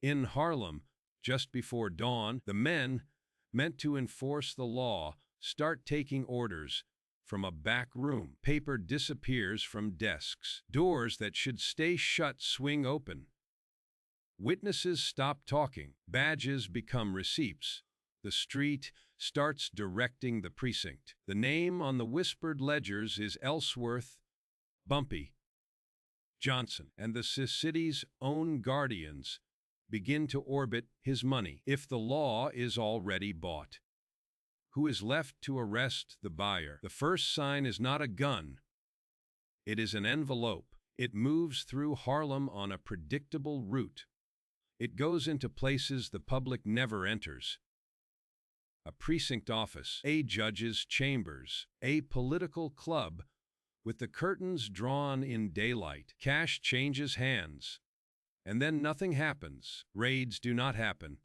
In Harlem, just before dawn, the men, meant to enforce the law, start taking orders from a back room. Paper disappears from desks. Doors that should stay shut swing open. Witnesses stop talking. Badges become receipts. The street starts directing the precinct. The name on the whispered ledgers is Ellsworth, Bumpy, Johnson, and the city's own guardians begin to orbit his money. If the law is already bought, who is left to arrest the buyer? The first sign is not a gun. It is an envelope. It moves through Harlem on a predictable route. It goes into places the public never enters. A precinct office, a judge's chambers, a political club with the curtains drawn in daylight. Cash changes hands. And then nothing happens. Raids do not happen.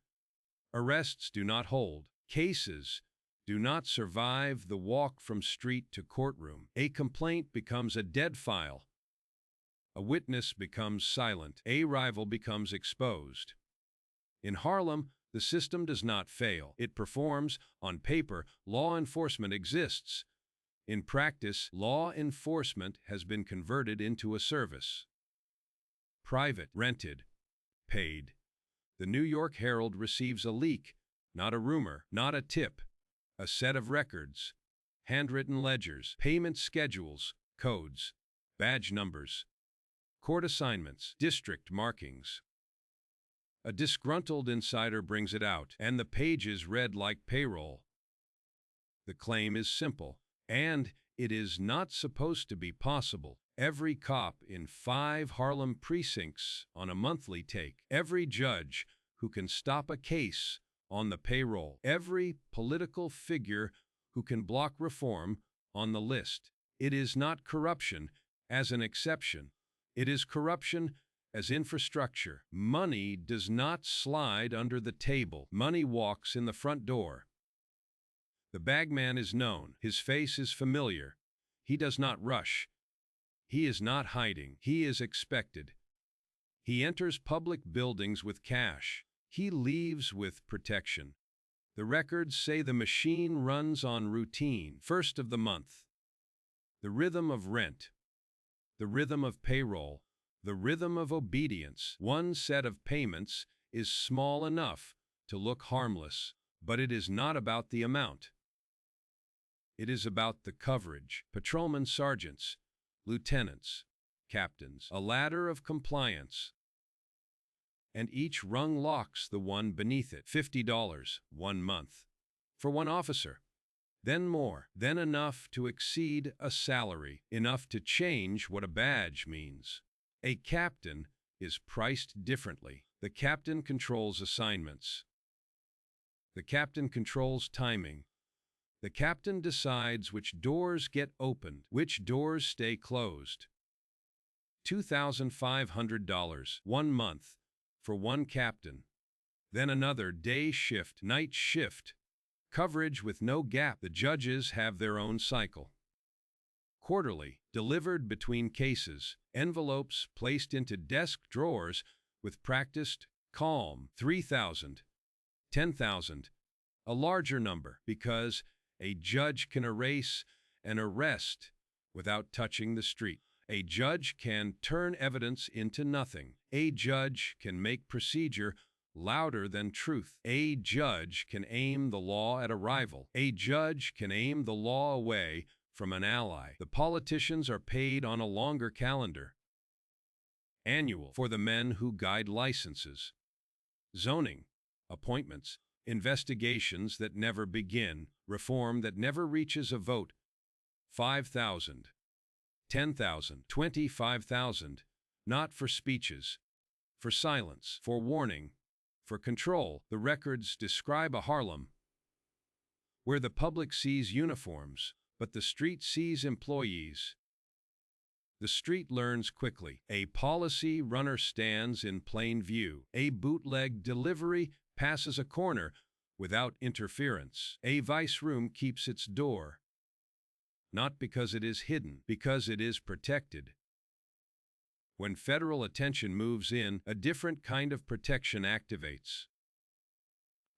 Arrests do not hold. Cases do not survive the walk from street to courtroom. A complaint becomes a dead file. A witness becomes silent. A rival becomes exposed. In Harlem, the system does not fail. It performs. On paper, law enforcement exists. In practice, law enforcement has been converted into a service. Private, rented, paid. The New York Herald receives a leak, not a rumor, not a tip, a set of records, handwritten ledgers, payment schedules, codes, badge numbers, court assignments, district markings. A disgruntled insider brings it out, and the pages read like payroll. The claim is simple, and it is not supposed to be possible. Every cop in 5 Harlem precincts on a monthly take. Every judge who can stop a case on the payroll. Every political figure who can block reform on the list. It is not corruption as an exception. It is corruption as infrastructure. Money does not slide under the table. Money walks in the front door. The bagman is known. His face is familiar. He does not rush. He is not hiding. He is expected. He enters public buildings with cash. He leaves with protection. The records say the machine runs on routine. First of the month. The rhythm of rent. The rhythm of payroll. The rhythm of obedience. One set of payments is small enough to look harmless, but it is not about the amount. It is about the coverage. Patrolmen, sergeants, lieutenants, captains, a ladder of compliance. And each rung locks the one beneath it. $50, 1 month. For one officer. Then more. Then enough to exceed a salary. Enough to change what a badge means. A captain is priced differently. The captain controls assignments. The captain controls timing. The captain decides which doors get opened, which doors stay closed. $2,500, 1 month, for one captain. Then another day shift, night shift. Coverage with no gap. The judges have their own cycle. Quarterly, delivered between cases, envelopes placed into desk drawers with practiced, calm, 3,000, 10,000, a larger number, because a judge can erase an arrest without touching the street. A judge can turn evidence into nothing. A judge can make procedure louder than truth. A judge can aim the law at a rival. A judge can aim the law away from an ally. The politicians are paid on a longer calendar. Annual, for the men who guide licenses. Zoning, appointments, investigations that never begin, reform that never reaches a vote. 5,000, 10,000, 25,000, not for speeches, for silence, for warning, for control. The records describe a Harlem where the public sees uniforms, but the street sees employees. The street learns quickly. A policy runner stands in plain view. A bootleg delivery passes a corner without interference. A vice room keeps its door, not because it is hidden, because it is protected. When federal attention moves in, a different kind of protection activates.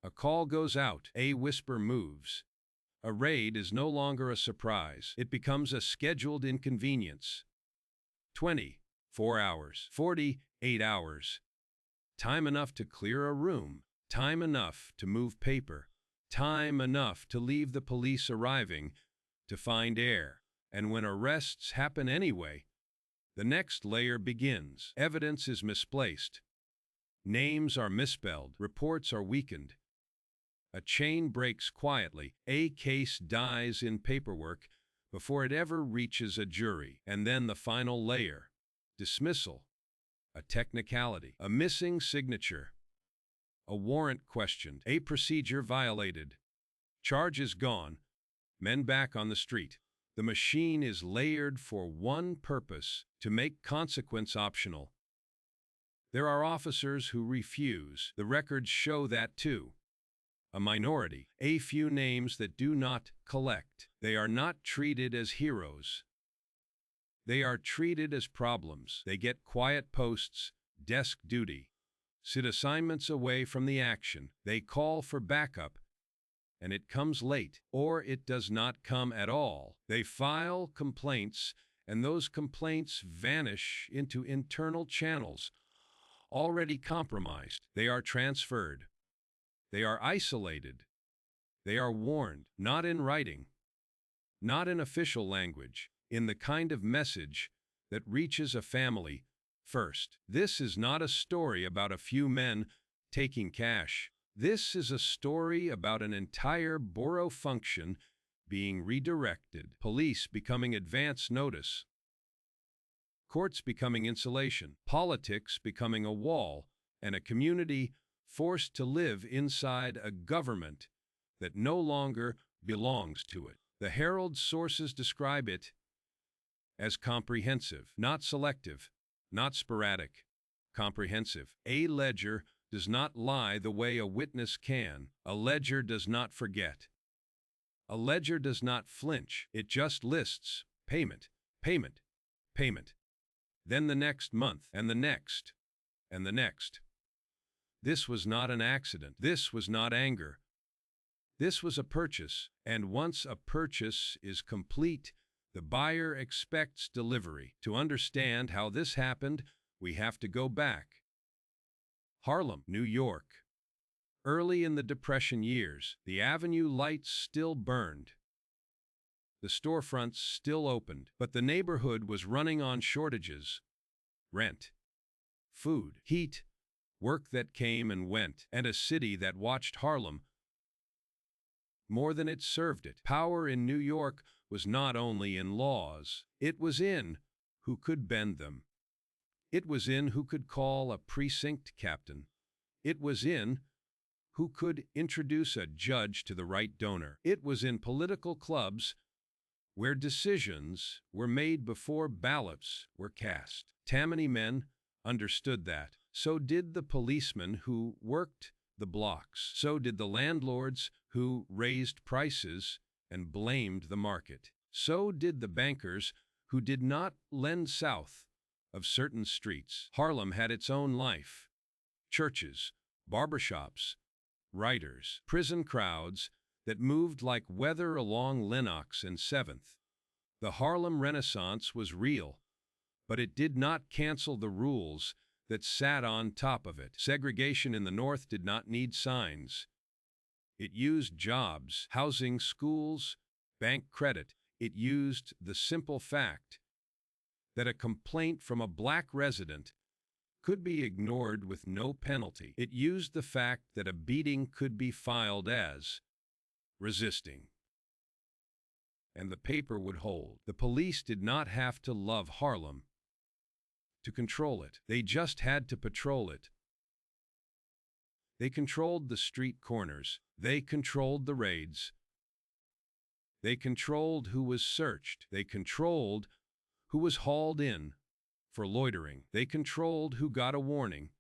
A call goes out, a whisper moves. A raid is no longer a surprise. It becomes a scheduled inconvenience. 24 hours, 48 hours. Time enough to clear a room, time enough to move paper, time enough to leave the police arriving to find air. And when arrests happen anyway, the next layer begins. Evidence is misplaced. Names are misspelled. Reports are weakened. A chain breaks quietly. A case dies in paperwork before it ever reaches a jury. And then the final layer. Dismissal. A technicality. A missing signature. A warrant questioned. A procedure violated. Charges gone. Men back on the street. The machine is layered for one purpose, to make consequence optional. There are officers who refuse. The records show that too. A minority, a few names that do not collect. They are not treated as heroes. They are treated as problems. They get quiet posts, desk duty, sit assignments away from the action. They call for backup, and it comes late, or it does not come at all. They file complaints, and those complaints vanish into internal channels, already compromised. They are transferred. They are isolated. They are warned, not in writing, not in official language, in the kind of message that reaches a family first. This is not a story about a few men taking cash. This is a story about an entire borough function being redirected, police becoming advance notice, courts becoming insulation, politics becoming a wall, and a community forced to live inside a government that no longer belongs to it. The Herald's sources describe it as comprehensive, not selective, not sporadic, comprehensive. A ledger does not lie the way a witness can. A ledger does not forget. A ledger does not flinch. It just lists payment, payment, payment. Then the next month, and the next, and the next. This was not an accident. This was not anger. This was a purchase, and once a purchase is complete, the buyer expects delivery. To understand how this happened, we have to go back. Harlem, New York. Early in the Depression years, the avenue lights still burned. The storefronts still opened, but the neighborhood was running on shortages. Rent, food, heat, work that came and went, and a city that watched Harlem more than it served it. Power in New York was not only in laws, it was in who could bend them. It was in who could call a precinct captain. It was in who could introduce a judge to the right donor. It was in political clubs where decisions were made before ballots were cast. Tammany men understood that. So did the policemen who worked the blocks. So did the landlords who raised prices and blamed the market. So did the bankers who did not lend south of certain streets. Harlem had its own life. Churches, barbershops, writers, prison crowds that moved like weather along Lenox and 7th. The Harlem Renaissance was real, but it did not cancel the rules that sat on top of it. Segregation in the North did not need signs. It used jobs, housing, schools, bank credit. It used the simple fact that a complaint from a black resident could be ignored with no penalty. It used the fact that a beating could be filed as resisting, and the paper would hold. The police did not have to love Harlem to control it. They just had to patrol it. They controlled the street corners. They controlled the raids. They controlled who was searched. They controlled who was hauled in for loitering. They controlled who got a warning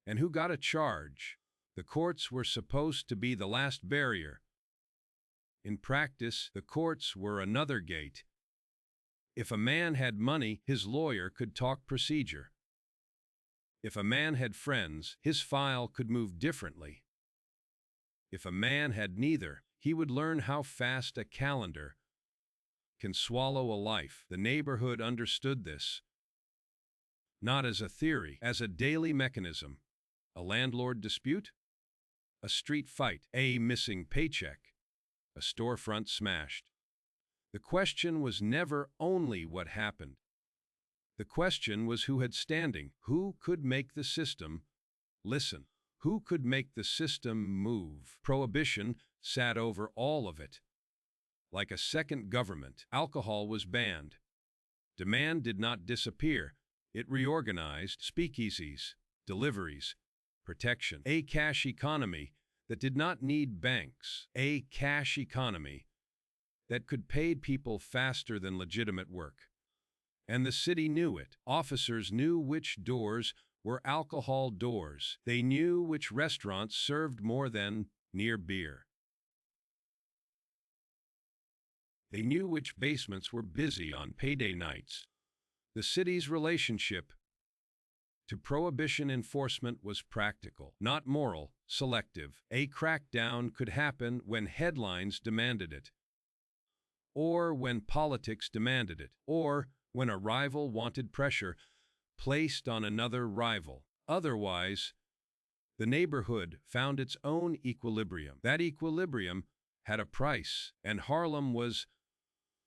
and who got a charge. The courts were supposed to be the last barrier. In practice, the courts were another gate. If a man had money, his lawyer could talk procedure. If a man had friends, his file could move differently. If a man had neither, he would learn how fast a calendar can swallow a life. The neighborhood understood this, not as a theory, as a daily mechanism. A landlord dispute, a street fight, a missing paycheck, a storefront smashed. The question was never only what happened. The question was who had standing, who could make the system listen, who could make the system move. Prohibition sat over all of it. Like a second government, alcohol was banned. Demand did not disappear. It reorganized speakeasies, deliveries, protection. A cash economy that did not need banks. A cash economy that could pay people faster than legitimate work. And the city knew it. Officers knew which doors were alcohol doors. They knew which restaurants served more than near beer. They knew which basements were busy on payday nights. The city's relationship to prohibition enforcement was practical, not moral, selective. A crackdown could happen when headlines demanded it, or when politics demanded it, or when a rival wanted pressure placed on another rival. Otherwise, the neighborhood found its own equilibrium. That equilibrium had a price, and Harlem was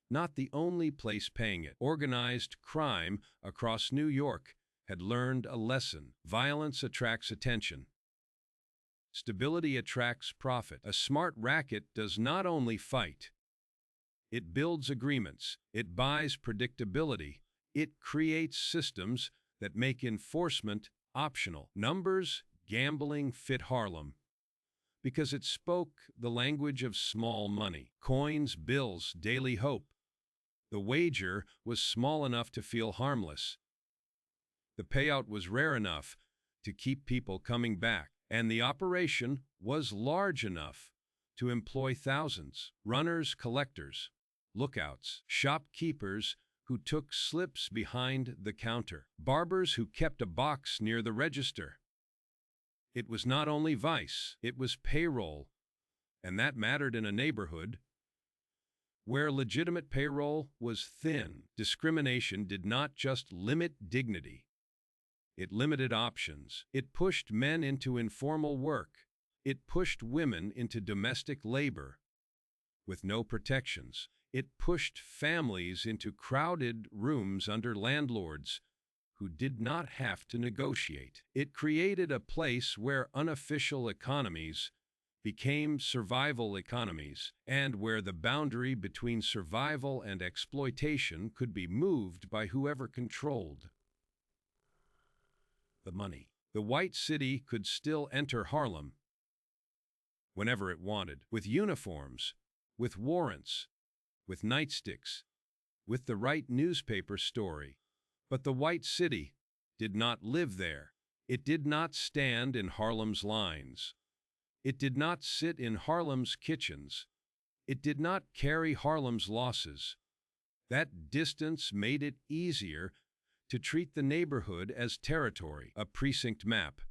not the only place paying it. Organized crime across New York had learned a lesson. Violence attracts attention. Stability attracts profit. A smart racket does not only fight. It builds agreements. It buys predictability. It creates systems that make enforcement optional. Numbers, gambling fit Harlem because it spoke the language of small money. Coins, bills, daily hope. The wager was small enough to feel harmless. The payout was rare enough to keep people coming back, and the operation was large enough to employ thousands. Runners, collectors, lookouts, shopkeepers who took slips behind the counter, barbers who kept a box near the register. It was not only vice, it was payroll, and that mattered in a neighborhood where legitimate payroll was thin. Discrimination did not just limit dignity. It limited options. It pushed men into informal work. It pushed women into domestic labor with no protections. It pushed families into crowded rooms under landlords who did not have to negotiate. It created a place where unofficial economies became survival economies, and where the boundary between survival and exploitation could be moved by whoever controlled the money. The white city could still enter Harlem whenever it wanted, with uniforms, with warrants, with nightsticks, with the right newspaper story. But the white city did not live there. It did not stand in Harlem's lines. It did not sit in Harlem's kitchens. It did not carry Harlem's losses. That distance made it easier to treat the neighborhood as territory, a precinct map,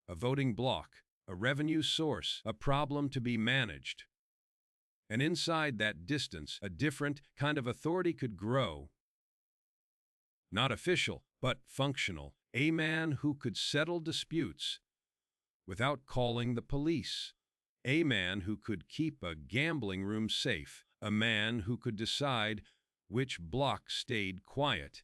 a voting block, a revenue source, a problem to be managed. And inside that distance, a different kind of authority could grow. Not official, but functional. A man who could settle disputes without calling the police. A man who could keep a gambling room safe. A man who could decide which block stayed quiet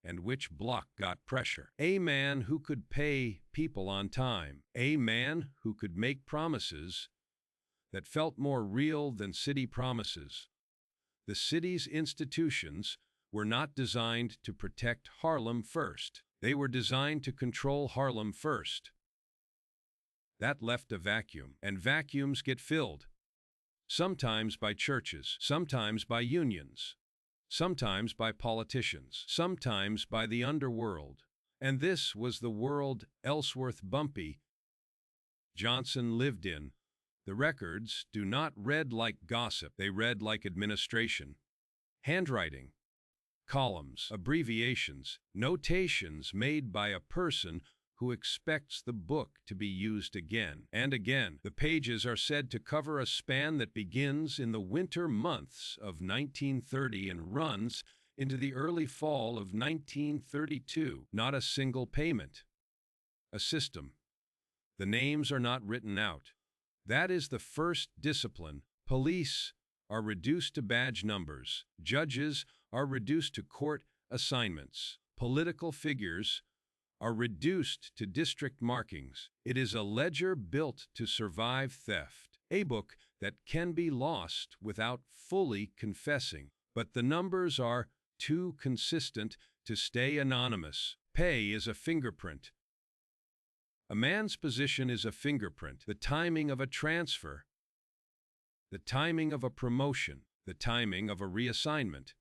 and which block got pressure. A man who could pay people on time. A man who could make promises that felt more real than city promises. The city's institutions were not designed to protect Harlem first. They were designed to control Harlem first. That left a vacuum, and vacuums get filled. Sometimes by churches, sometimes by unions, sometimes by politicians, sometimes by the underworld. And this was the world Ellsworth Bumpy Johnson lived in. The records do not read like gossip, they read like administration. Handwriting, columns, abbreviations, notations made by a person who expects the book to be used again and again. The pages are said to cover a span that begins in the winter months of 1930 and runs into the early fall of 1932. Not a single payment. A system. The names are not written out. That is the first discipline. Police are reduced to badge numbers. Judges are reduced to court assignments. Political figures are reduced to district markings. It is a ledger built to survive theft, a book that can be lost without fully confessing. But the numbers are too consistent to stay anonymous. Pay is a fingerprint. A man's position is a fingerprint. The timing of a transfer, the timing of a promotion, the timing of a reassignment.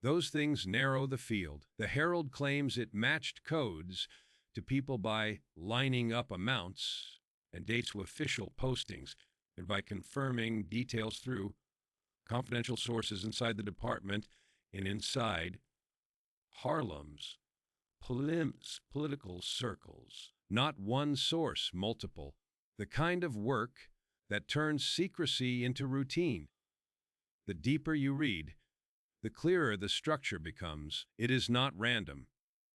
Those things narrow the field. The Herald claims it matched codes to people by lining up amounts and dates with official postings and by confirming details through confidential sources inside the department and inside Harlem's political circles. Not one source, multiple. The kind of work that turns secrecy into routine. The deeper you read, the clearer the structure becomes. It is not random.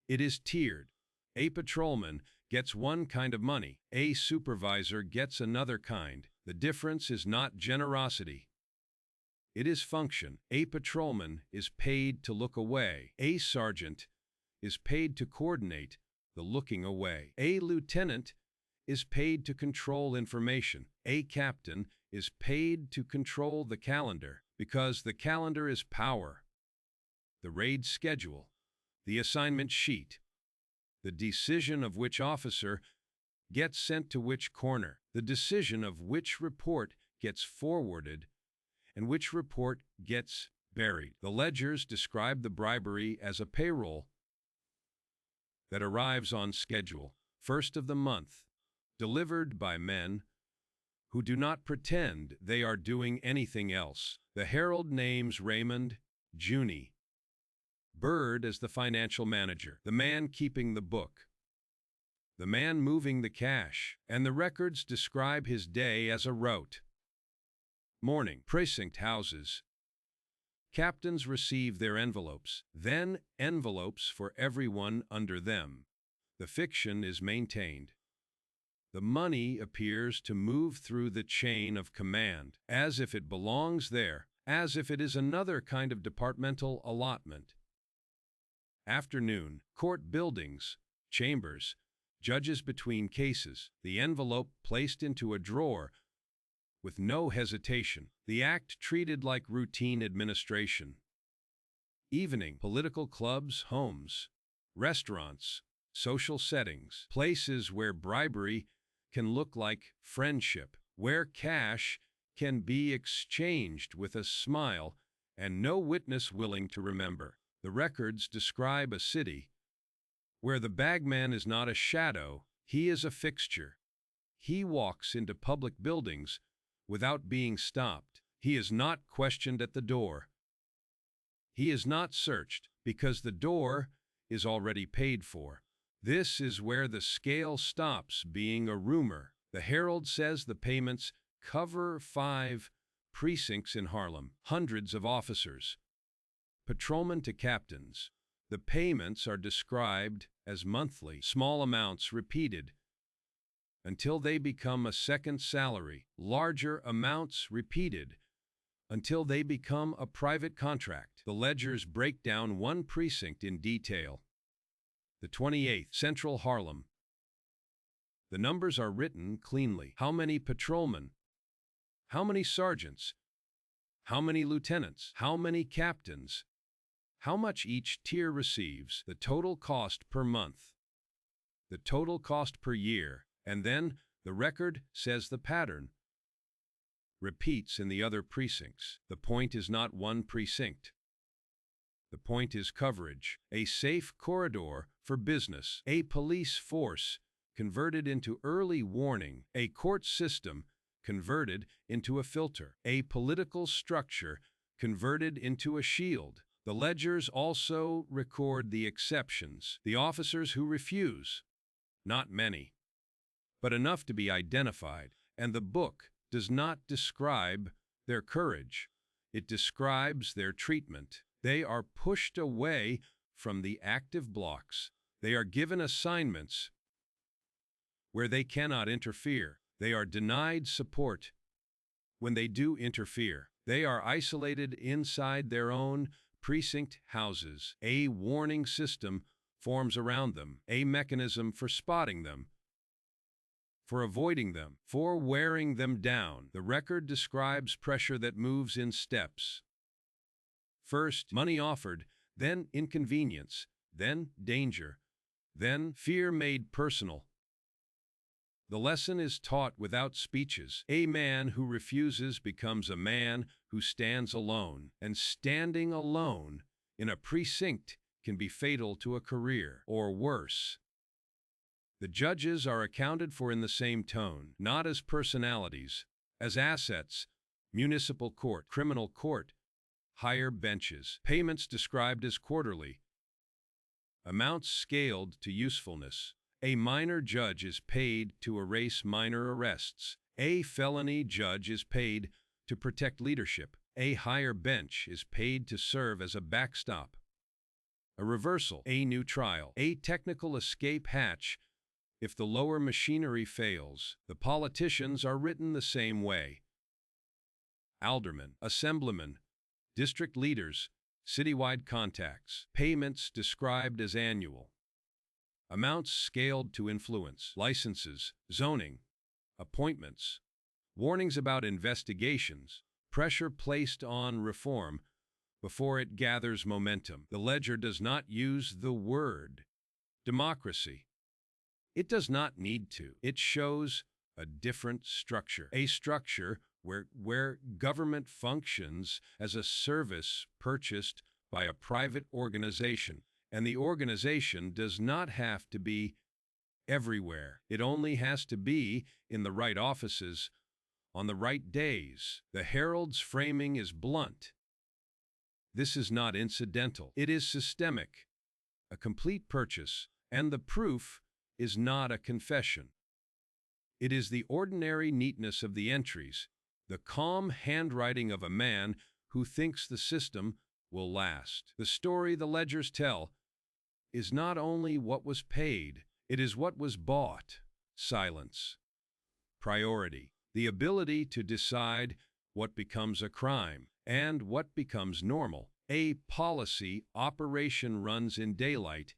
It is tiered. A patrolman gets one kind of money. A supervisor gets another kind. The difference is not generosity. It is function. A patrolman is paid to look away. A sergeant is paid to coordinate the looking away. A lieutenant is paid to control information. A captain is paid to control the calendar, because the calendar is power. The raid schedule, the assignment sheet, the decision of which officer gets sent to which corner, the decision of which report gets forwarded and which report gets buried. The ledgers describe the bribery as a payroll that arrives on schedule, first of the month, delivered by men who do not pretend they are doing anything else. The Herald names Raymond Juni Bird as the financial manager, the man keeping the book, the man moving the cash, and the records describe his day as a rote. Morning, precinct houses. Captains receive their envelopes, then envelopes for everyone under them. The fiction is maintained. The money appears to move through the chain of command, as if it belongs there, as if it is another kind of departmental allotment. Afternoon, court buildings, chambers, judges between cases, the envelope placed into a drawer with no hesitation, the act treated like routine administration. Evening, political clubs, homes, restaurants, social settings, places where bribery can look like friendship, where cash can be exchanged with a smile and no witness willing to remember. The records describe a city where the bagman is not a shadow, he is a fixture. He walks into public buildings without being stopped. He is not questioned at the door. He is not searched because the door is already paid for. This is where the scale stops being a rumor. The Herald says the payments cover 5 precincts in Harlem, hundreds of officers, patrolmen to captains. The payments are described as monthly, small amounts repeated until they become a second salary, larger amounts repeated until they become a private contract. The ledgers break down one precinct in detail. The 28th, Central Harlem. The numbers are written cleanly. How many patrolmen? How many sergeants? How many lieutenants? How many captains? How much each tier receives? The total cost per month. The total cost per year. And then the record says the pattern repeats in the other precincts. The point is not one precinct. The point is coverage, a safe corridor for business, a police force converted into early warning, a court system converted into a filter, a political structure converted into a shield. The ledgers also record the exceptions, the officers who refuse. Not many, but enough to be identified. And the book does not describe their courage. It describes their treatment. They are pushed away from the active blocks. They are given assignments where they cannot interfere. They are denied support when they do interfere. They are isolated inside their own precinct houses. A warning system forms around them, a mechanism for spotting them, for avoiding them, for wearing them down. The record describes pressure that moves in steps. First, money offered, then inconvenience, then danger, then fear made personal. The lesson is taught without speeches. A man who refuses becomes a man who stands alone, and standing alone in a precinct can be fatal to a career, or worse. The judges are accounted for in the same tone, not as personalities, as assets, municipal court, criminal court, higher benches, payments described as quarterly, amounts scaled to usefulness. A minor judge is paid to erase minor arrests. A felony judge is paid to protect leadership. A higher bench is paid to serve as a backstop. A reversal, a new trial, a technical escape hatch if the lower machinery fails. The politicians are written the same way. Aldermen, assemblymen, district leaders, citywide contacts, payments described as annual, amounts scaled to influence, licenses, zoning, appointments, warnings about investigations, pressure placed on reform before it gathers momentum. The ledger does not use the word democracy. It does not need to. It shows a different structure, a structure where government functions as a service purchased by a private organization. And the organization does not have to be everywhere. It only has to be in the right offices on the right days. The Herald's framing is blunt. This is not incidental. It is systemic, a complete purchase, and the proof is not a confession. It is the ordinary neatness of the entries, the calm handwriting of a man who thinks the system will last. The story the ledgers tell is not only what was paid, it is what was bought. Silence, priority, the ability to decide what becomes a crime and what becomes normal. A policy operation runs in daylight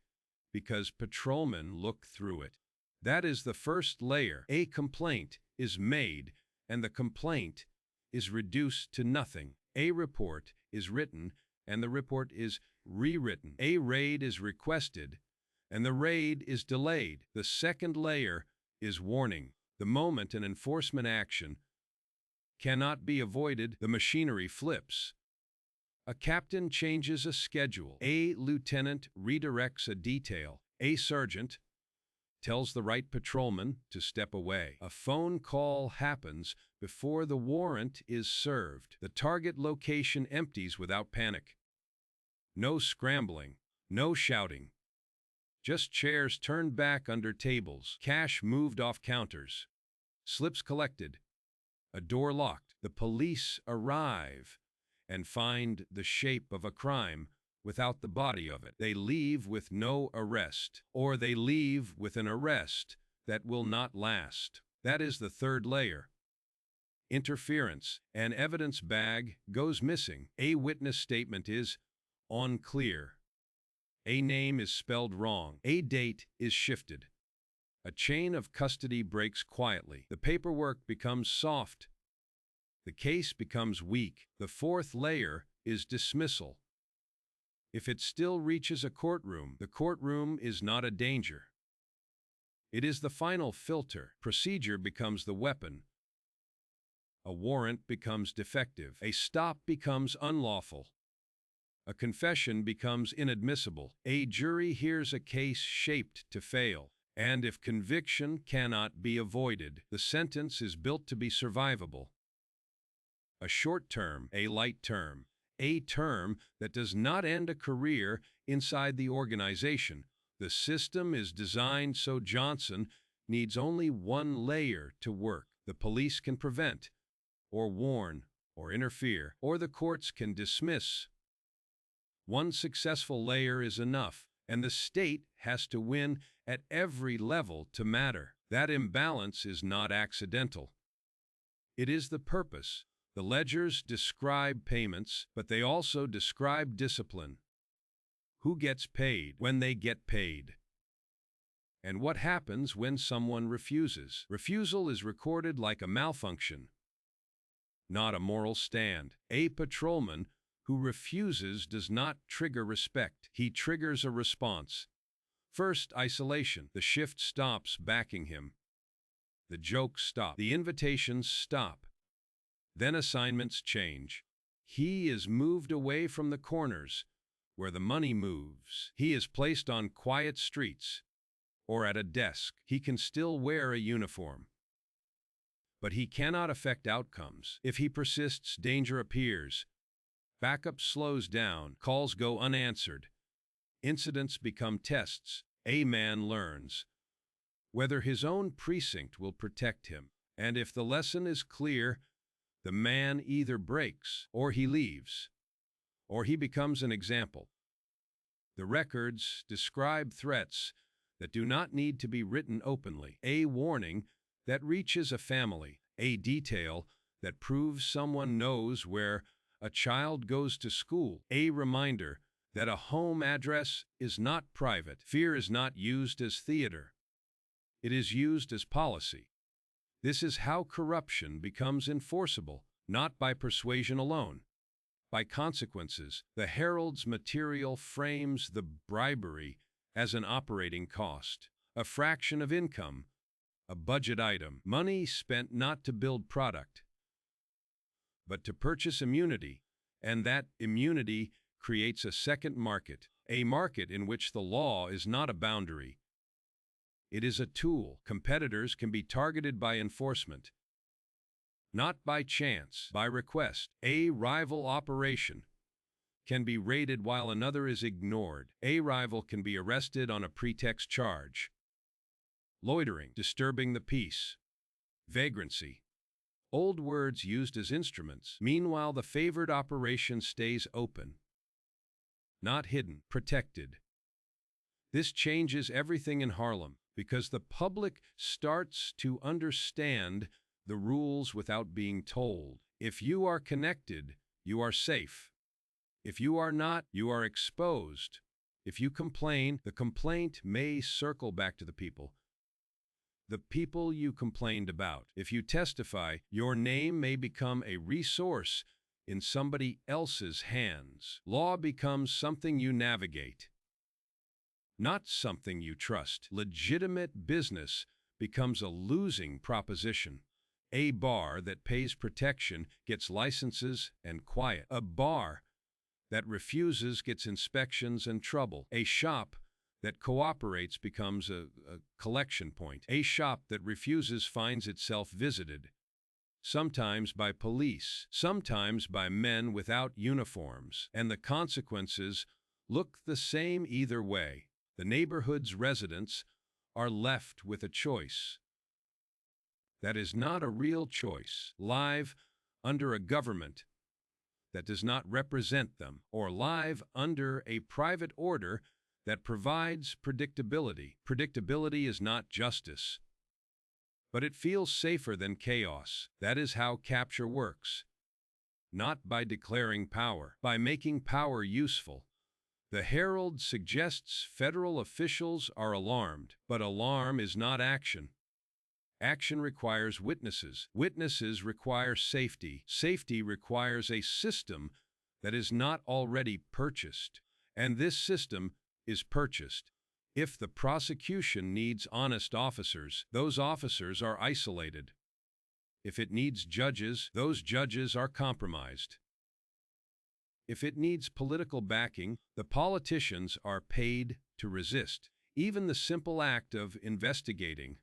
because patrolmen look through it. That is the first layer. A complaint is made, and the complaint is reduced to nothing. A report is written, and the report is rewritten. A raid is requested, and the raid is delayed. The second layer is warning. The moment an enforcement action cannot be avoided, the machinery flips. A captain changes a schedule. A lieutenant redirects a detail. A sergeant tells the right patrolman to step away. A phone call happens before the warrant is served. The target location empties without panic. No scrambling, no shouting. Just chairs turned back under tables, cash moved off counters, slips collected, a door locked. The police arrive and find the shape of a crime without the body of it. They leave with no arrest, or they leave with an arrest that will not last. That is the third layer. Interference. An evidence bag goes missing. A witness statement is unclear. A name is spelled wrong. A date is shifted. A chain of custody breaks quietly. The paperwork becomes soft. The case becomes weak. The fourth layer is dismissal. If it still reaches a courtroom, the courtroom is not a danger. It is the final filter. Procedure becomes the weapon. A warrant becomes defective. A stop becomes unlawful. A confession becomes inadmissible. A jury hears a case shaped to fail. And if conviction cannot be avoided, the sentence is built to be survivable. A short term, a light term, a term that does not end a career inside the organization. The system is designed so Johnson needs only one layer to work. The police can prevent, or warn, or interfere, or the courts can dismiss. One successful layer is enough, and the state has to win at every level to matter. That imbalance is not accidental. It is the purpose. The ledgers describe payments, but they also describe discipline. Who gets paid when they get paid? And what happens when someone refuses? Refusal is recorded like a malfunction, not a moral stand. A patrolman who refuses does not trigger respect. He triggers a response. First, isolation. The shift stops backing him. The jokes stop. The invitations stop. Then assignments change. He is moved away from the corners, where the money moves. He is placed on quiet streets, or at a desk. He can still wear a uniform, but he cannot affect outcomes. If he persists, danger appears. Backup slows down. Calls go unanswered. Incidents become tests. A man learns whether his own precinct will protect him. And if the lesson is clear, the man either breaks, or he leaves, or he becomes an example. The records describe threats that do not need to be written openly. A warning that reaches a family. A detail that proves someone knows where a child goes to school. A reminder that a home address is not private. Fear is not used as theater. It is used as policy. This is how corruption becomes enforceable, not by persuasion alone, by consequences. The Herald's material frames the bribery as an operating cost, a fraction of income, a budget item, money spent not to build product, but to purchase immunity, and that immunity creates a second market, a market in which the law is not a boundary. It is a tool. Competitors can be targeted by enforcement, not by chance, by request. A rival operation can be raided while another is ignored. A rival can be arrested on a pretext charge. Loitering, disturbing the peace. Vagrancy. Old words used as instruments. Meanwhile, the favored operation stays open, not hidden, protected. This changes everything in Harlem, because the public starts to understand the rules without being told. If you are connected, you are safe. If you are not, you are exposed. If you complain, the complaint may circle back to the people you complained about. If you testify, your name may become a resource in somebody else's hands. Law becomes something you navigate, not something you trust. Legitimate business becomes a losing proposition. A bar that pays protection gets licenses and quiet. A bar that refuses gets inspections and trouble. A shop that cooperates becomes a collection point. A shop that refuses finds itself visited, sometimes by police, sometimes by men without uniforms, and the consequences look the same either way. The neighborhood's residents are left with a choice that is not a real choice: live under a government that does not represent them, or live under a private order that provides predictability. Predictability is not justice, but it feels safer than chaos. That is how capture works. Not by declaring power, by making power useful. The Herald suggests federal officials are alarmed, but alarm is not action. Action requires witnesses. Witnesses require safety. Safety requires a system that is not already purchased. And this system is purchased. If the prosecution needs honest officers, those officers are isolated. If it needs judges, those judges are compromised. If it needs political backing, the politicians are paid to resist. Even the simple act of investigating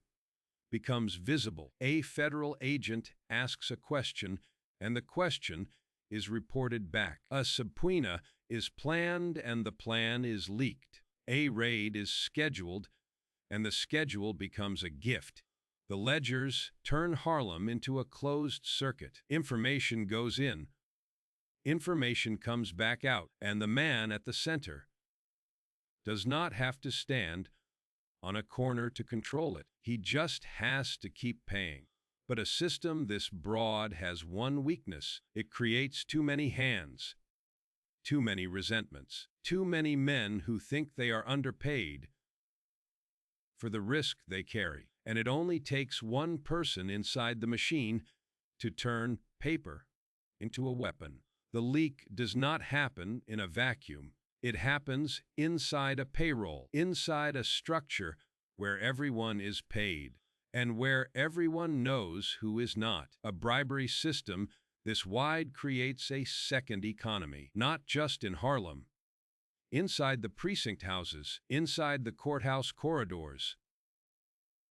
becomes visible. A federal agent asks a question, and the question is reported back. A subpoena is planned and the plan is leaked. A raid is scheduled and the schedule becomes a gift. The ledgers turn Harlem into a closed circuit. Information goes in, information comes back out, and the man at the center does not have to stand on a corner to control it. He just has to keep paying. But a system this broad has one weakness. It creates too many hands, too many resentments, too many men who think they are underpaid for the risk they carry. And it only takes one person inside the machine to turn paper into a weapon. The leak does not happen in a vacuum. It happens inside a payroll, inside a structure where everyone is paid and where everyone knows who is not. A bribery system this wide creates a second economy, not just in Harlem. Inside the precinct houses, inside the courthouse corridors,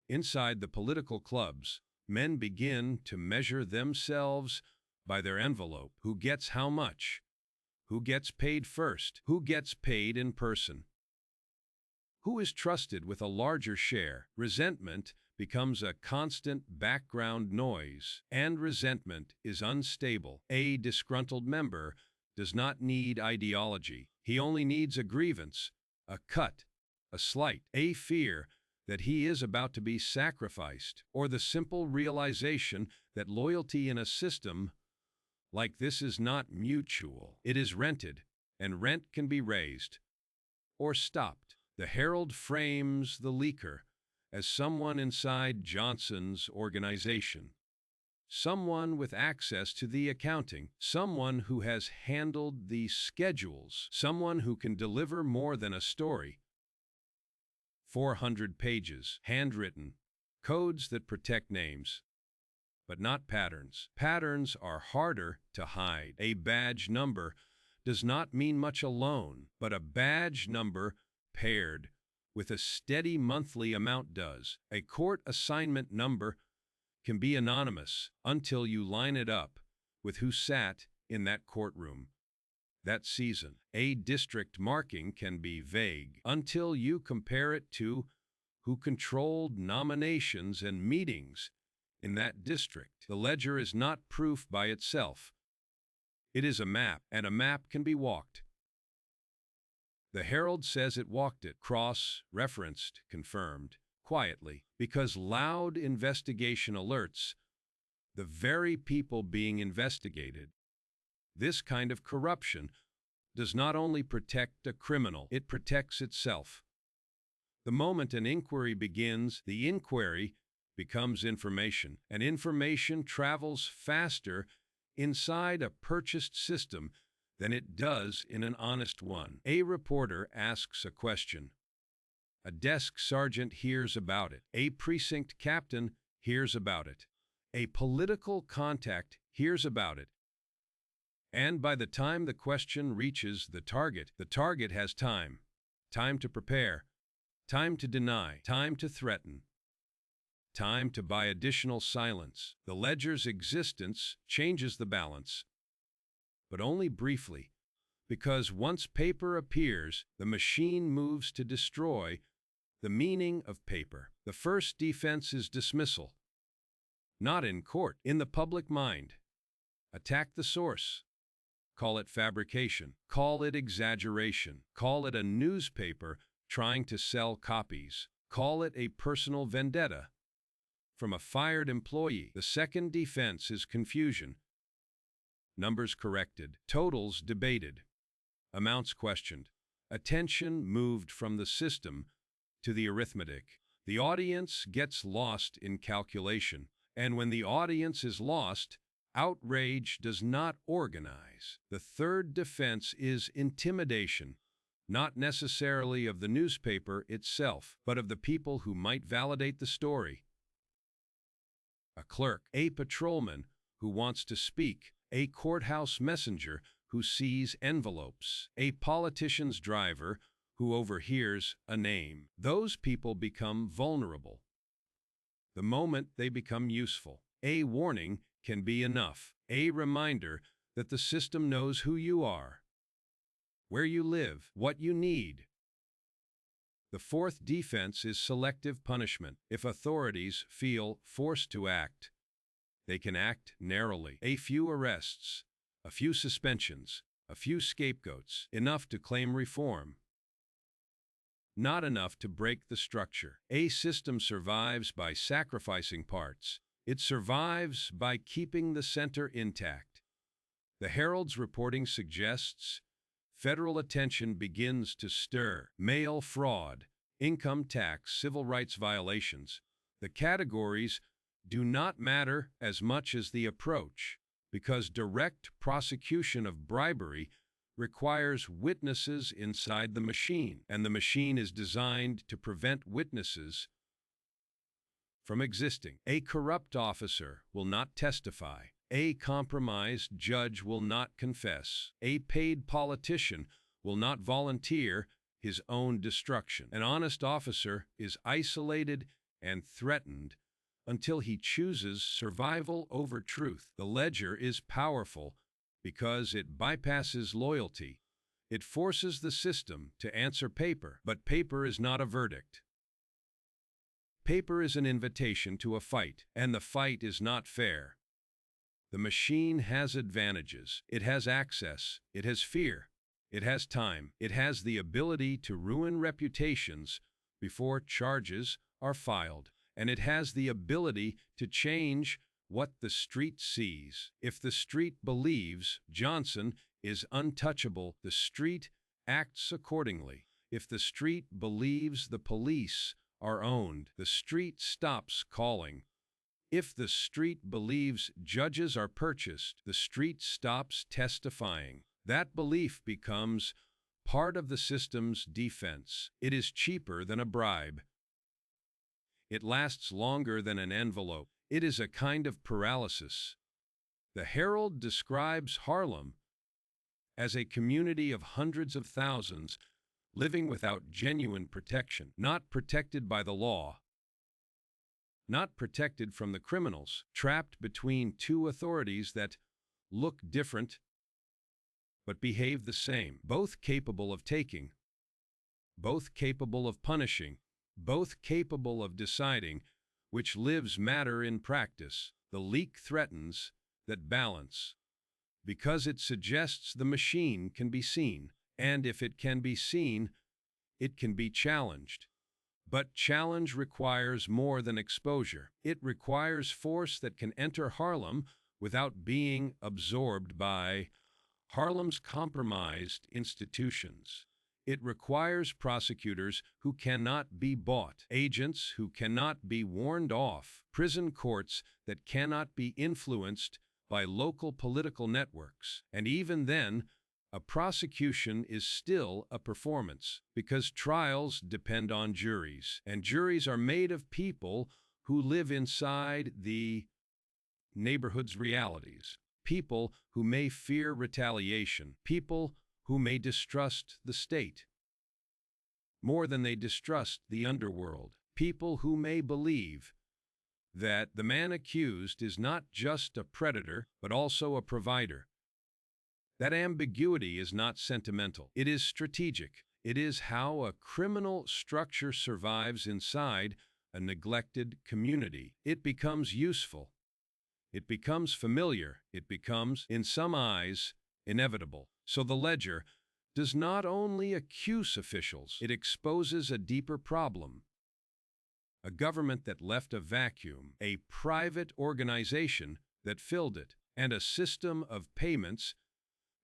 inside the political clubs, men begin to measure themselves by their envelope. Who gets how much? Who gets paid first? Who gets paid in person? Who is trusted with a larger share? Resentment becomes a constant background noise, and resentment is unstable. A disgruntled member does not need ideology. He only needs a grievance, a cut, a slight, a fear that he is about to be sacrificed, or the simple realization that loyalty in a system like this is not mutual. It is rented, and rent can be raised or stopped. The Herald frames the leaker as someone inside Johnson's organization, someone with access to the accounting, someone who has handled the schedules, someone who can deliver more than a story. 400 pages, handwritten, codes that protect names, but not patterns. Patterns are harder to hide. A badge number does not mean much alone, but a badge number paired with a steady monthly amount does. A court assignment number can be anonymous until you line it up with who sat in that courtroom that season. A district marking can be vague until you compare it to who controlled nominations and meetings in that district. The ledger is not proof by itself. It is a map, and a map can be walked. The Herald says it walked it, cross-referenced, confirmed, quietly, because loud investigation alerts the very people being investigated. This kind of corruption does not only protect a criminal, it protects itself. The moment an inquiry begins, the inquiry becomes information, and information travels faster inside a purchased system than it does in an honest one. A reporter asks a question. A desk sergeant hears about it. A precinct captain hears about it. A political contact hears about it. And by the time the question reaches the target has time. Time to prepare, time to deny, time to threaten, time to buy additional silence. The ledger's existence changes the balance, but only briefly, because once paper appears, the machine moves to destroy the meaning of paper. The first defense is dismissal. Not in court, in the public mind. Attack the source. Call it fabrication. Call it exaggeration. Call it a newspaper trying to sell copies. Call it a personal vendetta from a fired employee. The second defense is confusion. Numbers corrected. Totals debated. Amounts questioned. Attention moved from the system to the arithmetic. The audience gets lost in calculation. And when the audience is lost, outrage does not organize. The third defense is intimidation, not necessarily of the newspaper itself, but of the people who might validate the story. A clerk, a patrolman who wants to speak, a courthouse messenger who sees envelopes, a politician's driver who overhears a name. Those people become vulnerable the moment they become useful. A warning can be enough. A reminder that the system knows who you are, where you live, what you need. The fourth defense is selective punishment. If authorities feel forced to act, they can act narrowly. A few arrests, a few suspensions, a few scapegoats, enough to claim reform. Not enough to break the structure. A system survives by sacrificing parts. It survives by keeping the center intact. The Herald's reporting suggests federal attention begins to stir. Mail fraud, income tax, civil rights violations. The categories do not matter as much as the approach, because direct prosecution of bribery requires witnesses inside the machine, and the machine is designed to prevent witnesses from existing. A corrupt officer will not testify. A compromised judge will not confess. A paid politician will not volunteer his own destruction. An honest officer is isolated and threatened until he chooses survival over truth. The ledger is powerful because it bypasses loyalty. It forces the system to answer paper, but paper is not a verdict. Paper is an invitation to a fight, and the fight is not fair. The machine has advantages. It has access. It has fear. It has time. It has the ability to ruin reputations before charges are filed. And it has the ability to change what the street sees. If the street believes Johnson is untouchable, the street acts accordingly. If the street believes the police are owned, the street stops calling. If the street believes judges are purchased, the street stops testifying. That belief becomes part of the system's defense. It is cheaper than a bribe. It lasts longer than an envelope. It is a kind of paralysis. The Herald describes Harlem as a community of hundreds of thousands living without genuine protection, not protected by the law, not protected from the criminals, trapped between two authorities that look different but behave the same, both capable of taking, both capable of punishing, both capable of deciding which lives matter in practice. The leak threatens that balance because it suggests the machine can be seen, and if it can be seen, it can be challenged. But challenge requires more than exposure. It requires force that can enter Harlem without being absorbed by Harlem's compromised institutions. It requires prosecutors who cannot be bought, agents who cannot be warned off, prison courts that cannot be influenced by local political networks. And even then, a prosecution is still a performance, because trials depend on juries, and juries are made of people who live inside the neighborhood's realities, people who may fear retaliation, people who may distrust the state more than they distrust the underworld, people who may believe that the man accused is not just a predator, but also a provider. That ambiguity is not sentimental. It is strategic. It is how a criminal structure survives inside a neglected community. It becomes useful. It becomes familiar. It becomes, in some eyes, inevitable. So the ledger does not only accuse officials, it exposes a deeper problem. A government that left a vacuum, a private organization that filled it, and a system of payments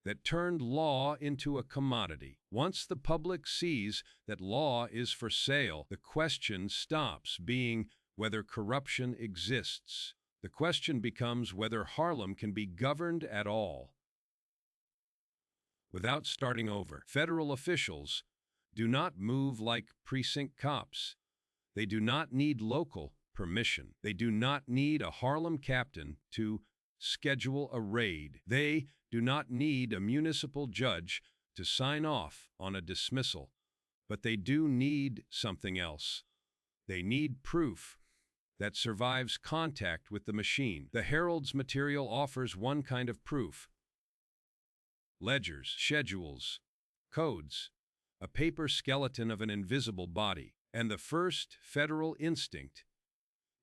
that turned law into a commodity. Once the public sees that law is for sale, the question stops being whether corruption exists. The question becomes whether Harlem can be governed at all. Without starting over, federal officials do not move like precinct cops. They do not need local permission. They do not need a Harlem captain to schedule a raid. They do not need a municipal judge to sign off on a dismissal. But they do need something else. They need proof that survives contact with the machine. The Herald's material offers one kind of proof: ledgers, schedules, codes, a paper skeleton of an invisible body. And the first federal instinct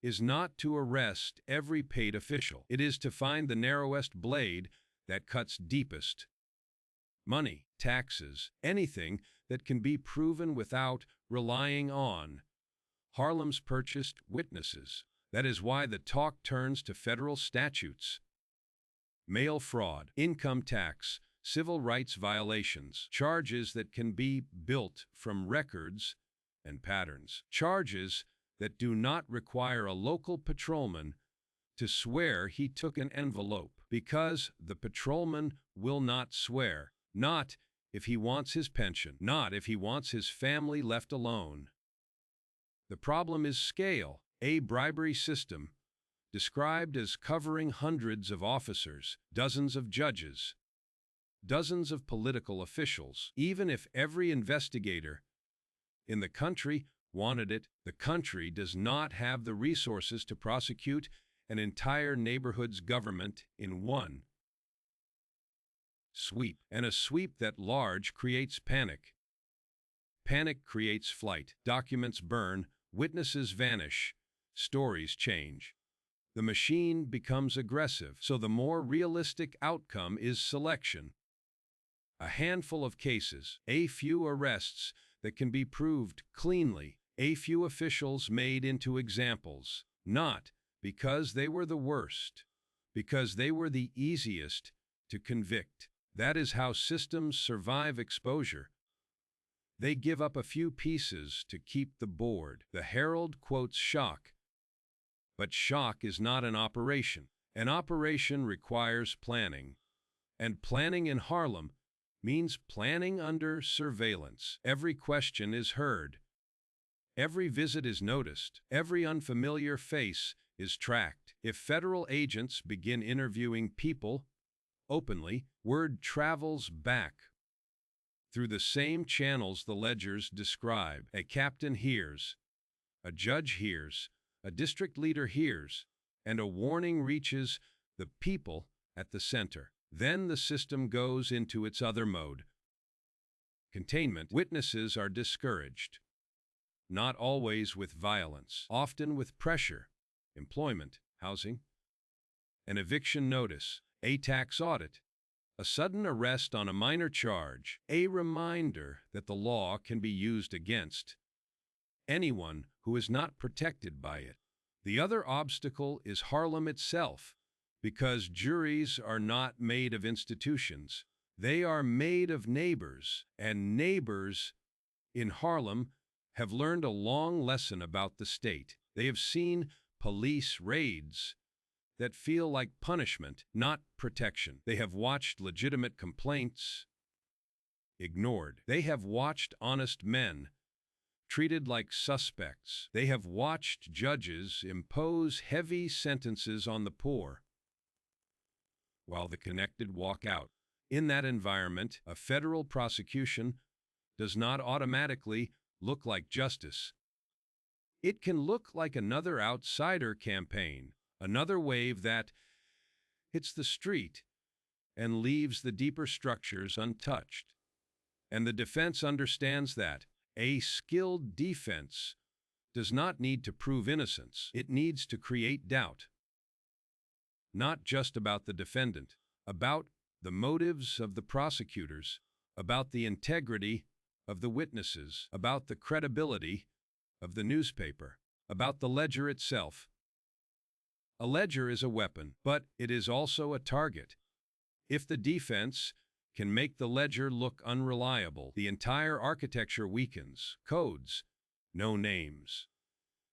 is not to arrest every paid official. It is to find the narrowest blade that cuts deepest. Money, taxes, anything that can be proven without relying on Harlem's purchased witnesses. That is why the talk turns to federal statutes. Mail fraud, income tax, civil rights violations, charges that can be built from records and patterns, charges that do not require a local patrolman to swear he took an envelope, because the patrolman will not swear, not if he wants his pension, not if he wants his family left alone. The problem is scale, a bribery system described as covering hundreds of officers, dozens of judges, dozens of political officials. Even if every investigator in the country wanted it, the country does not have the resources to prosecute an entire neighborhood's government in one sweep. And a sweep that large creates panic. Panic creates flight. Documents burn, witnesses vanish, stories change. The machine becomes aggressive, so the more realistic outcome is selection. A handful of cases, a few arrests that can be proved cleanly, a few officials made into examples, not because they were the worst, because they were the easiest to convict. That is how systems survive exposure. They give up a few pieces to keep the board. The Herald quotes shock, but shock is not an operation. An operation requires planning, and planning in Harlem means planning under surveillance. Every question is heard. Every visit is noticed. Every unfamiliar face is tracked. If federal agents begin interviewing people openly, word travels back through the same channels the ledgers describe. A captain hears, a judge hears, a district leader hears, and a warning reaches the people at the center. Then the system goes into its other mode. Containment. Witnesses are discouraged. Not always with violence, often with pressure, employment, housing, an eviction notice, a tax audit, a sudden arrest on a minor charge, a reminder that the law can be used against anyone who is not protected by it. The other obstacle is Harlem itself, because juries are not made of institutions. They are made of neighbors, and neighbors in Harlem have learned a long lesson about the state. They have seen police raids that feel like punishment, not protection. They have watched legitimate complaints ignored. They have watched honest men treated like suspects. They have watched judges impose heavy sentences on the poor, while the connected walk out. In that environment, a federal prosecution does not automatically look like justice. It can look like another outsider campaign, another wave that hits the street and leaves the deeper structures untouched. And the defense understands that. A skilled defense does not need to prove innocence. It needs to create doubt. Not just about the defendant, about the motives of the prosecutors, about the integrity of the witnesses, about the credibility of the newspaper, about the ledger itself. A ledger is a weapon, but it is also a target. If the defense can make the ledger look unreliable, the entire architecture weakens. Codes, no names.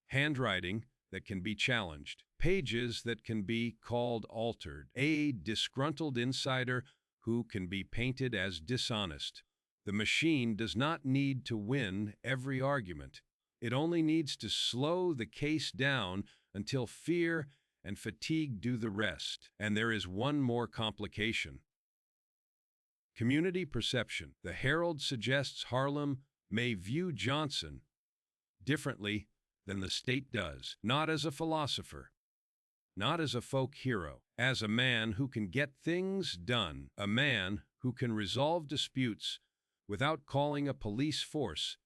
Handwriting that can be challenged. Pages that can be called altered. A disgruntled insider who can be painted as dishonest. The machine does not need to win every argument. It only needs to slow the case down until fear and fatigue do the rest. And there is one more complication. Community perception. The Herald suggests Harlem may view Johnson differently than the state does, not as a philosopher, not as a folk hero, as a man who can get things done, a man who can resolve disputes without calling a police force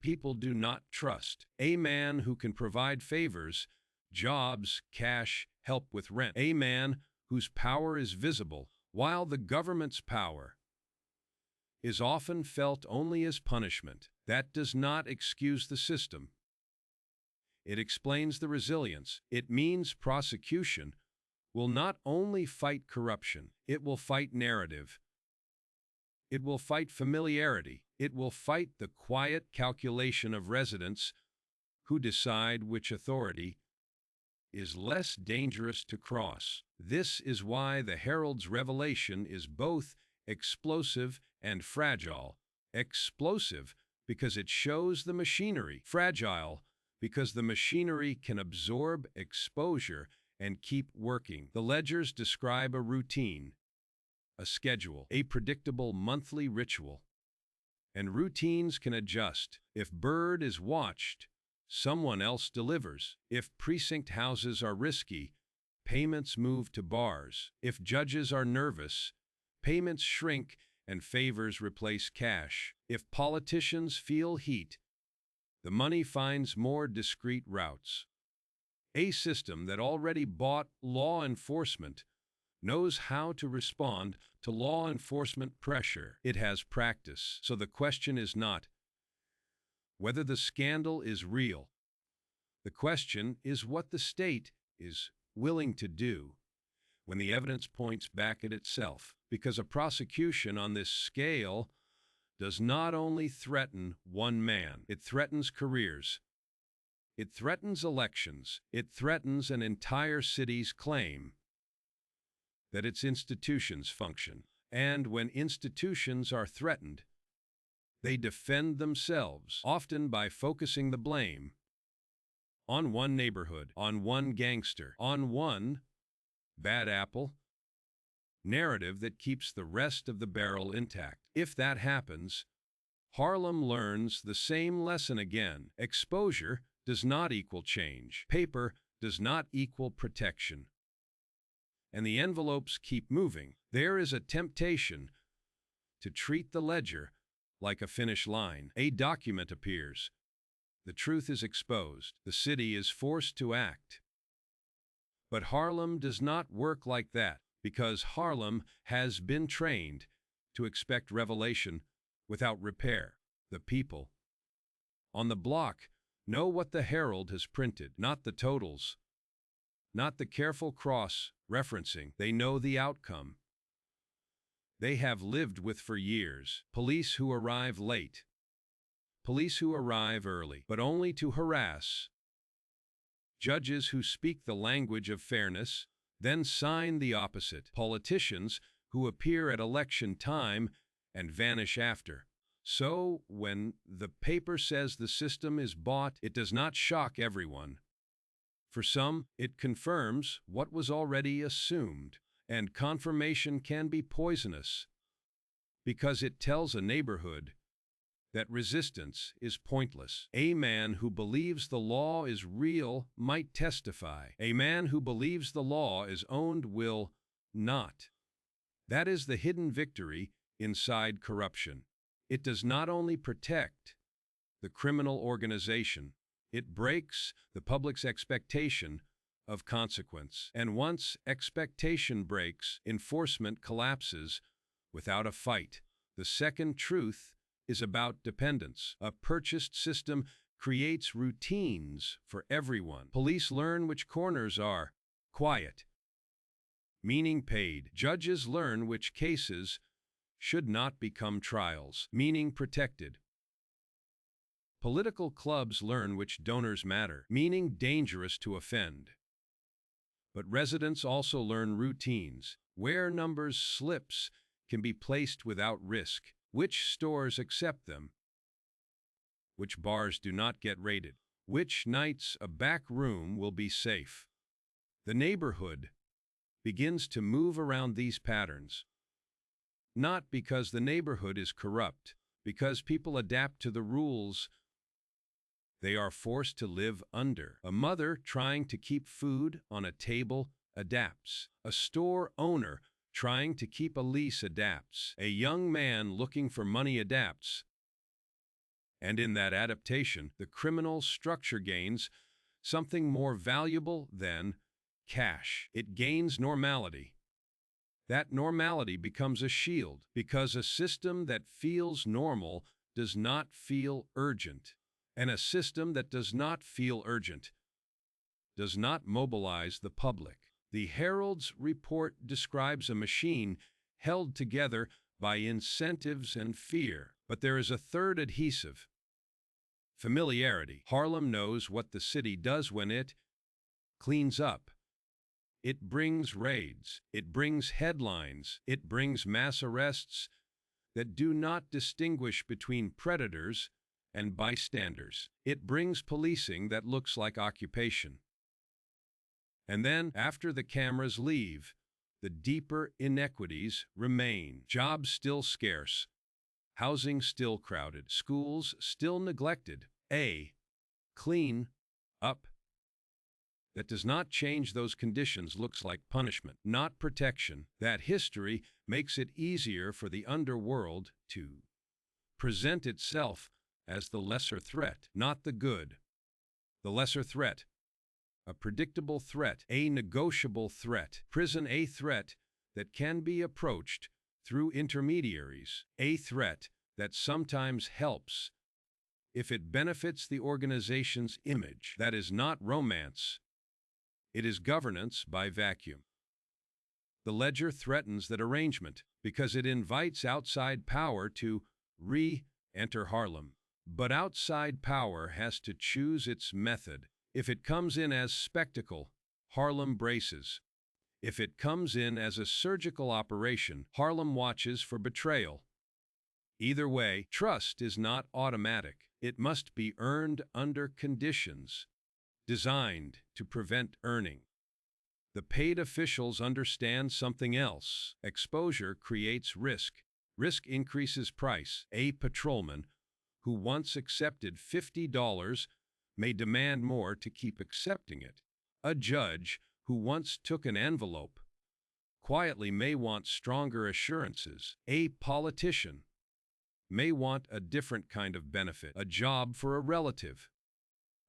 people do not trust. A man who can provide favors, jobs, cash, help with rent. A man whose power is visible, while the government's power is often felt only as punishment. That does not excuse the system. It explains the resilience. It means prosecution will not only fight corruption, it will fight narrative. It will fight familiarity. It will fight the quiet calculation of residents who decide which authority is less dangerous to cross. This is why the Herald's revelation is both explosive and fragile. Explosive because it shows the machinery. Fragile because the machinery can absorb exposure and keep working. The ledgers describe a routine, a schedule, a predictable monthly ritual. And routines can adjust. If Bird is watched, someone else delivers. If precinct houses are risky, payments move to bars. If judges are nervous, payments shrink and favors replace cash. If politicians feel heat, the money finds more discreet routes. A system that already bought law enforcement knows how to respond to law enforcement pressure. It has practice. So the question is not whether the scandal is real. The question is what the state is willing to do when the evidence points back at itself. Because a prosecution on this scale does not only threaten one man, it threatens careers. It threatens elections. It threatens an entire city's claim that its institutions function. And when institutions are threatened, they defend themselves, often by focusing the blame on one neighborhood, on one gangster, on one bad apple, narrative that keeps the rest of the barrel intact. If that happens, Harlem learns the same lesson again. Exposure does not equal change. Paper does not equal protection. And the envelopes keep moving. There is a temptation to treat the ledger like a finish line. A document appears. The truth is exposed. The city is forced to act. But Harlem does not work like that, because Harlem has been trained to expect revelation without repair. The people on the block know what the Herald has printed, not the totals, not the careful cross-referencing. They know the outcome. They have lived with for years. Police who arrive late. Police who arrive early, but only to harass. Judges who speak the language of fairness, then sign the opposite. Politicians who appear at election time and vanish after. So, when the paper says the system is bought, it does not shock everyone. For some, it confirms what was already assumed, and confirmation can be poisonous, because it tells a neighborhood that resistance is pointless. A man who believes the law is real might testify. A man who believes the law is owned will not. That is the hidden victory inside corruption. It does not only protect the criminal organization, it breaks the public's expectation of consequence. And once expectation breaks, enforcement collapses without a fight. The second truth is about dependence. A purchased system creates routines for everyone. Police learn which corners are quiet, meaning paid. Judges learn which cases should not become trials, meaning protected. Political clubs learn which donors matter, meaning dangerous to offend. But residents also learn routines, where numbers slips can be placed without risk, which stores accept them, which bars do not get raided, which nights a back room will be safe. The neighborhood begins to move around these patterns, not because the neighborhood is corrupt, because people adapt to the rules they are forced to live under. A mother trying to keep food on a table adapts. A store owner trying to keep a lease adapts. A young man looking for money adapts. And in that adaptation, the criminal structure gains something more valuable than cash. It gains normality. That normality becomes a shield, because a system that feels normal does not feel urgent. And a system that does not feel urgent does not mobilize the public. The Herald's report describes a machine held together by incentives and fear. But there is a third adhesive: familiarity. Harlem knows what the city does when it cleans up. It brings raids. It brings headlines. It brings mass arrests that do not distinguish between predators and bystanders. It brings policing that looks like occupation. And then, after the cameras leave, the deeper inequities remain. Jobs still scarce. Housing still crowded. Schools still neglected. A clean up that does not change those conditions looks like punishment, not protection. That history makes it easier for the underworld to present itself as the lesser threat, not the good. The lesser threat, a predictable threat, a negotiable threat. Prison, a threat that can be approached through intermediaries, a threat that sometimes helps if it benefits the organization's image. That is not romance. It is governance by vacuum. The ledger threatens that arrangement because it invites outside power to re-enter Harlem. But outside power has to choose its method. If it comes in as spectacle, Harlem braces. If it comes in as a surgical operation, Harlem watches for betrayal. Either way, trust is not automatic. It must be earned under conditions designed to prevent earning. The paid officials understand something else. Exposure creates risk. Risk increases price. A patrolman who once accepted $50 may demand more to keep accepting it. A judge who once took an envelope quietly may want stronger assurances. A politician may want a different kind of benefit, a job for a relative,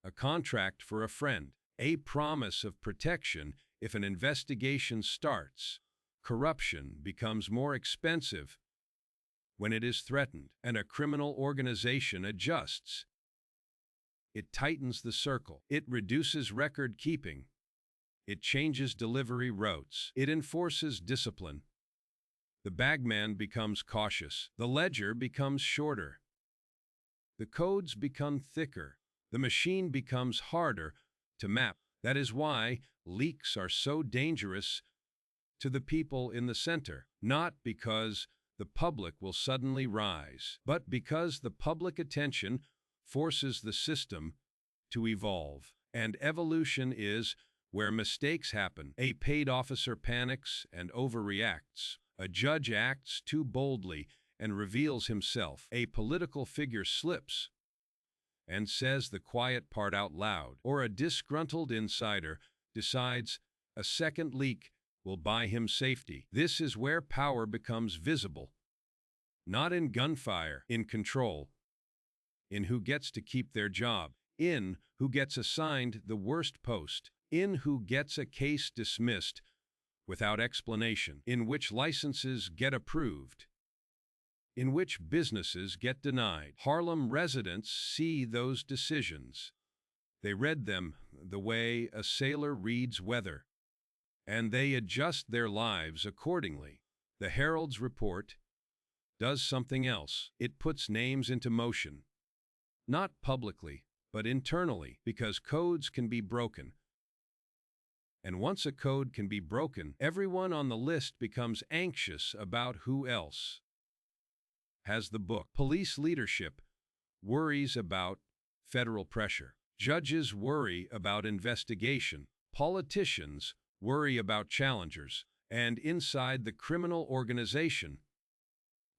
a contract for a friend, a promise of protection if an investigation starts. Corruption becomes more expensive when it is threatened, and a criminal organization adjusts. It tightens the circle. It reduces record keeping. It changes delivery routes. It enforces discipline. The bagman becomes cautious. The ledger becomes shorter. The codes become thicker. The machine becomes harder to map. That is why leaks are so dangerous to the people in the center, not because the public will suddenly rise, but because the public attention forces the system to evolve. And evolution is where mistakes happen. A paid officer panics and overreacts. A judge acts too boldly and reveals himself. A political figure slips and says the quiet part out loud. Or a disgruntled insider decides a second leak will buy him safety. This is where power becomes visible. Not in gunfire, in control, in who gets to keep their job, in who gets assigned the worst post, in who gets a case dismissed without explanation, in which licenses get approved, in which businesses get denied. Harlem residents see those decisions. They read them the way a sailor reads weather, and they adjust their lives accordingly. The Herald's report does something else. It puts names into motion, not publicly, but internally, because codes can be broken. And once a code can be broken, everyone on the list becomes anxious about who else has the book. Police leadership worries about federal pressure. Judges worry about investigation. Politicians worry about challengers. And inside the criminal organization,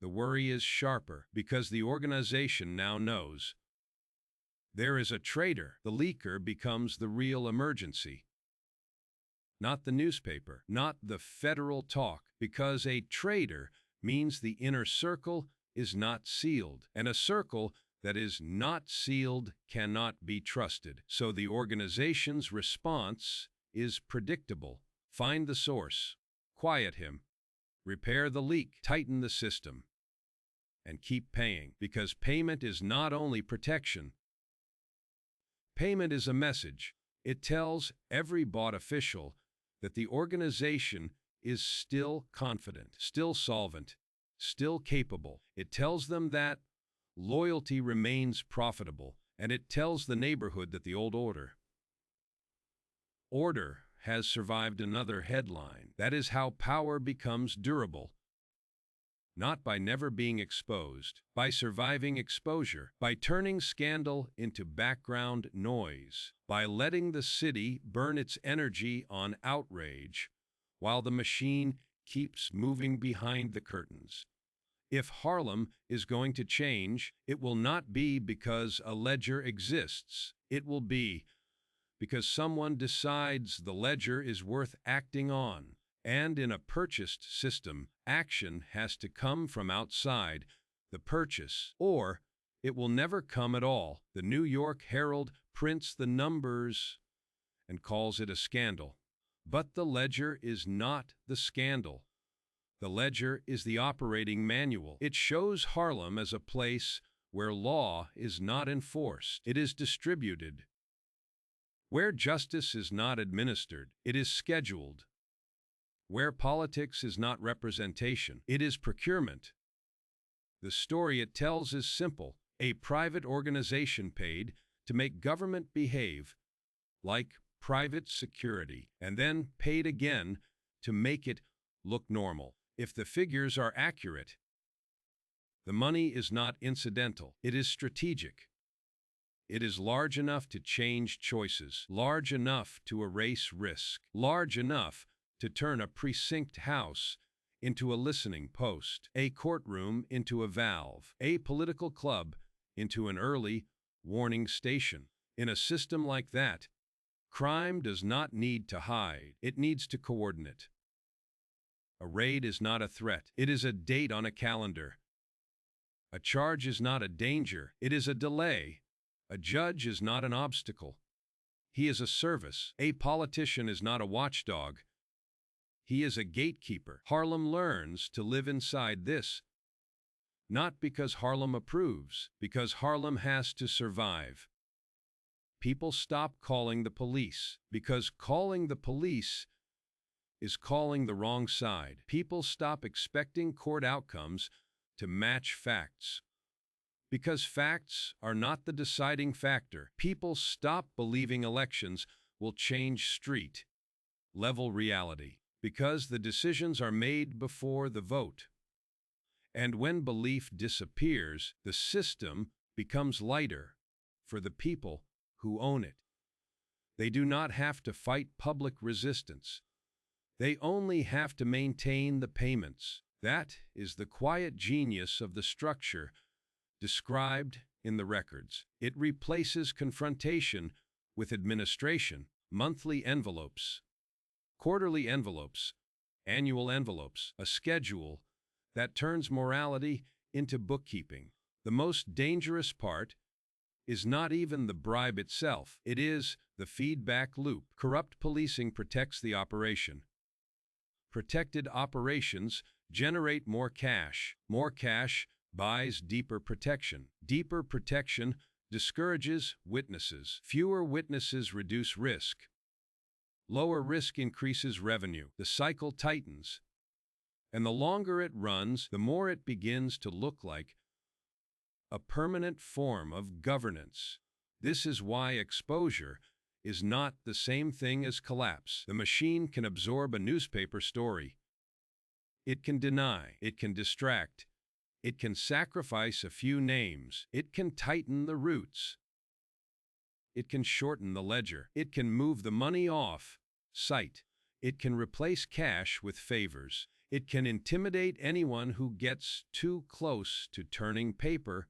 the worry is sharper because the organization now knows there is a traitor. The leaker becomes the real emergency. not the newspaper, not the federal talk, because a traitor means the inner circle is not sealed, and a circle that is not sealed cannot be trusted. So the organization's response is predictable. Find the source, quiet him, repair the leak, tighten the system, and keep paying, because payment is not only protection. Payment is a message. It tells every bought official that the organization is still confident, still solvent, still capable. It tells them that loyalty remains profitable, and it tells the neighborhood that the old order has survived another headline. That is how power becomes durable. Not by never being exposed, by surviving exposure, by turning scandal into background noise, by letting the city burn its energy on outrage, while the machine keeps moving behind the curtains. If Harlem is going to change, it will not be because a ledger exists. It will be because someone decides the ledger is worth acting on. And in a purchased system, action has to come from outside the purchase, or it will never come at all. The New York Herald prints the numbers and calls it a scandal. But the ledger is not the scandal. The ledger is the operating manual. It shows Harlem as a place where law is not enforced. It is distributed. Where justice is not administered, it is scheduled. Where politics is not representation, it is procurement. The story it tells is simple. A private organization paid to make government behave like private security, and then paid again to make it look normal. If the figures are accurate, the money is not incidental. It is strategic. It is large enough to change choices, large enough to erase risk, large enough to turn a precinct house into a listening post, a courtroom into a valve, a political club into an early warning station. In a system like that, crime does not need to hide. It needs to coordinate. A raid is not a threat. It is a date on a calendar. A charge is not a danger. It is a delay. A judge is not an obstacle. He is a service. A politician is not a watchdog. He is a gatekeeper. Harlem learns to live inside this, not because Harlem approves, because Harlem has to survive. People stop calling the police, because calling the police is calling the wrong side. People stop expecting court outcomes to match facts, because facts are not the deciding factor. People stop believing elections will change street-level reality, because the decisions are made before the vote. And when belief disappears, the system becomes lighter for the people who own it. They do not have to fight public resistance. They only have to maintain the payments. That is the quiet genius of the structure described in the records. It replaces confrontation with administration, monthly envelopes, quarterly envelopes, annual envelopes, a schedule that turns morality into bookkeeping. The most dangerous part is not even the bribe itself. It is the feedback loop. Corrupt policing protects the operation. Protected operations generate more cash. More cash buys deeper protection. Deeper protection discourages witnesses. Fewer witnesses reduce risk. Lower risk increases revenue. The cycle tightens. And the longer it runs, the more it begins to look like a permanent form of governance. This is why exposure is not the same thing as collapse. The machine can absorb a newspaper story. It can deny. It can distract. It can sacrifice a few names. It can tighten the roots. It can shorten the ledger. It can move the money off site. It can replace cash with favors. It can intimidate anyone who gets too close to turning paper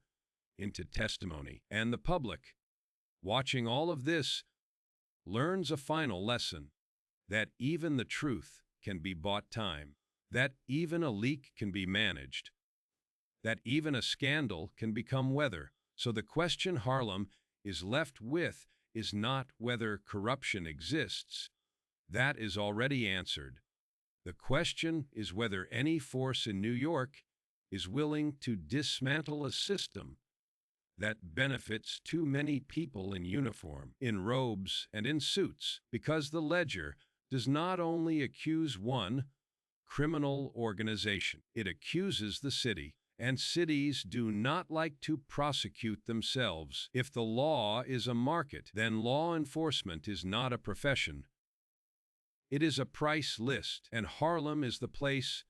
into testimony. And the public, watching all of this, learns a final lesson. that even the truth can be bought time, that even a leak can be managed, that even a scandal can become weather. So the question Harlem is left with is not whether corruption exists. That is already answered. The question is whether any force in New York is willing to dismantle a system that benefits too many people in uniform, in robes, and in suits, because the ledger does not only accuse one criminal organization, it accuses the city. And cities do not like to prosecute themselves. If the law is a market, then law enforcement is not a profession. It is a price list, and Harlem is the place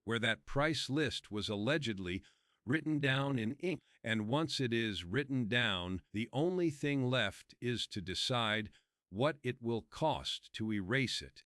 where that price list was allegedly written down in ink. And once it is written down, the only thing left is to decide what it will cost to erase it.